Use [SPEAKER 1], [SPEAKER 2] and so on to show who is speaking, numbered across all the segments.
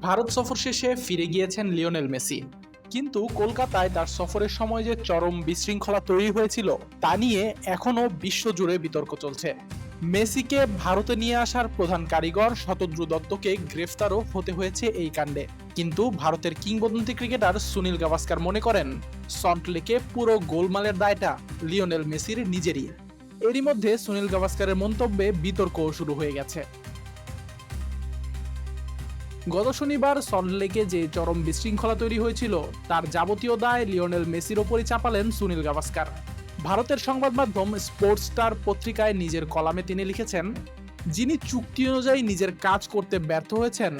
[SPEAKER 1] ভারত সফর শেষে ফিরে গিয়েছেন লিওনেল মেসি। কিন্তু কলকাতায় তার সফরের সময় যে চরম বিশৃঙ্খলা তৈরি হয়েছিল তা নিয়ে এখনও বিশ্বজুড়ে বিতর্ক চলছে। মেসিকে ভারতে নিয়ে আসার প্রধান কারিগর শতদ্রু দত্তকে গ্রেফতারও হতে হয়েছে এই কাণ্ডে। কিন্তু ভারতের কিংবদন্তি ক্রিকেটার সুনীল গাভাস্কার মনে করেন সল্টলেকে পুরো গোলমালের দায়টা লিওনেল মেসির নিজেরই। এরই মধ্যে সুনীল গাভাস্কারের মন্তব্যে বিতর্কও শুরু হয়ে গেছে। গত শনিবার সল্টলেকে যে চরম বিশৃঙ্খলা তৈরি হয়েছিল তার যাবতীয় দায় লিওনেল মেসির ওপরই চাপালেন সুনীল গাভাস্কার। ভারতের সংবাদ মাধ্যম স্পোর্টস স্টার পত্রিকায় নিজের কলামে তিনি লিখেছেন, যিনি চুক্তি অনুযায়ী নিজের কাজ করতে ব্যর্থ হয়েছেন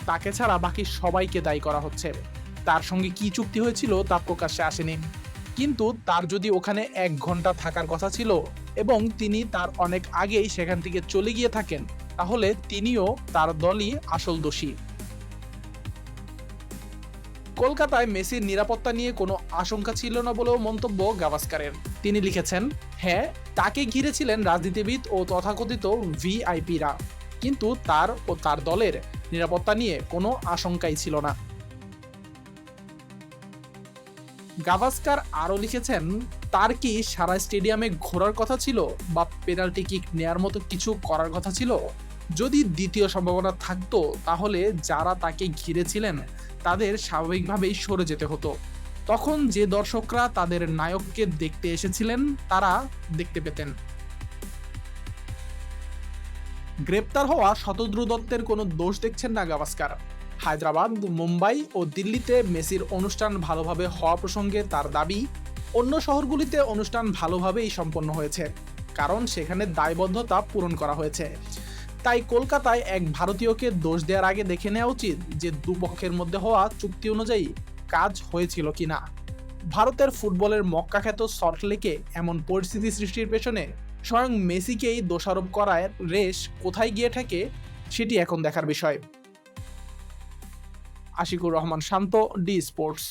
[SPEAKER 1] তাকে ছাড়া বাকি সবাইকে দায়ী করা হচ্ছে। তার সঙ্গে কি চুক্তি হয়েছিল তা প্রকাশ্যে আসেনি, কিন্তু তার যদি ওখানে 1 ঘন্টা থাকার কথা ছিল এবং তিনি তার অনেক আগেই সেখান থেকে চলে গিয়ে থাকেন, তাহলে তিনিও তার দলই আসল দোষী। কলকাতায় মেসির নিরাপত্তা নিয়ে কোনো আশঙ্কা ছিল না বলেও মন্তব্য গাভাস্কারের। তিনি লিখেছেন, হ্যাঁ, তাকে ঘিরেছিলেন রাজনীতিবিদ ও তথাকথিত ভিআইপিরা, কিন্তু তার ও তার দলের নিরাপত্তা নিয়ে কোনো আশঙ্কাই ছিল না। গাভাস্কার আরও লিখেছেন, তার কি সারা স্টেডিয়ামে ঘোরার কথা ছিল বা পেনাল্টি কিক নেয়ার মতো কিছু করার কথা ছিল? যদি দ্বিতীয় সম্ভাবনা থাকতো তাহলে যারা তাকে ঘিরেছিলেন তাদের স্বাভাবিকভাবেই সরে যেতে হতো। তখন যে দর্শকরা তাদের নায়ককে দেখতে এসেছিলেন তারা দেখতে পেতেন। গ্রেপ্তার হওয়া শতদ্রু দত্তের কোনো দোষ দেখছেন না গাভাস্কার। হায়দ্রাবাদ, মুম্বাই ও দিল্লিতে মেসির অনুষ্ঠান ভালোভাবে হওয়া প্রসঙ্গে তার দাবি, অন্য শহরগুলিতে অনুষ্ঠান ভালোভাবেই সম্পন্ন হয়েছে, কারণ সেখানে দায়বদ্ধতা পূরণ করা হয়েছে। তাই কলকাতায় এক ভারতীয়কে দোষ দেওয়ার আগে দেখে নেওয়া উচিত যে দুপক্ষের মধ্যে হওয়া চুক্তি অনুযায়ী কাজ হয়েছিল কিনা। ভারতের ফুটবলের মক্কাখ্যাত সল্টলেকে এমন পরিস্থিতি সৃষ্টির পেছনে স্বয়ং মেসিকেই দোষারোপ করার রেশ কোথায় গিয়ে ঠেকে সেটি এখন দেখার বিষয়। আশিকুর রহমান শান্ত, ডি স্পোর্টস।